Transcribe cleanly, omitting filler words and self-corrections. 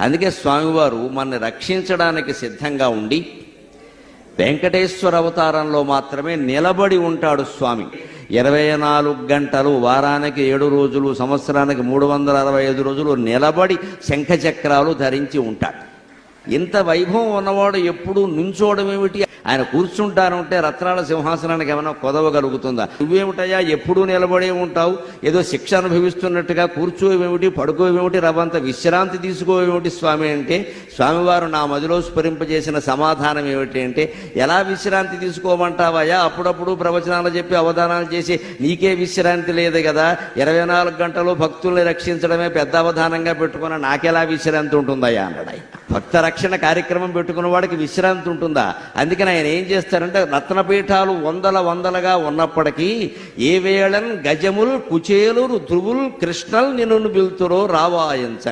అందుకే స్వామివారు మనని రక్షించడానికి సిద్ధంగా ఉండి వెంకటేశ్వర అవతారంలో మాత్రమే నిలబడి ఉంటాడు స్వామి. 24 గంటలు, వారానికి 7 రోజులు, సంవత్సరానికి 365 రోజులు నిలబడి శంఖచక్రాలు ధరించి ఉంటాడు. ఇంత వైభవం ఉన్నవాడు ఎప్పుడు నుంచోవడం ఏమిటి? ఆయన కూర్చుంటానంటే రత్నాల సింహాసనానికి ఏమైనా కొదవగలుగుతుందా? నువ్వేమిటయా ఎప్పుడూ నిలబడే ఉంటావు, ఏదో శిక్ష అనుభవిస్తున్నట్టుగా కూర్చోవేమిటి, పడుకోవేమిటి, రవంత విశ్రాంతి తీసుకోవేమిటి స్వామి అంటే, స్వామివారు నా మదిలో స్ఫురింపజేసిన సమాధానం ఏమిటి అంటే, ఎలా విశ్రాంతి తీసుకోమంటావయ్యా? అప్పుడప్పుడు ప్రవచనాలు చెప్పి అవధానాలు చేసి నీకే విశ్రాంతి లేదు కదా, 24 గంటలు భక్తుల్ని రక్షించడమే పెద్ద అవధానంగా పెట్టుకున్న నాకెలా విశ్రాంతి ఉంటుందయ్యా అన్నాడు ఆయన. భక్త రక్షణ కార్యక్రమం పెట్టుకున్న వాడికి విశ్రాంతి ఉంటుందా? అందుకని ఆయన ఏం చేస్తారంటే, రత్నపీఠాలు వందలుగా ఉన్నప్పటికీ ఏ వేళన్ గజముల్ కుచేలురు ధ్రువుల్ కృష్ణల్ నిన్ను పిలుతురో రావాయంచ.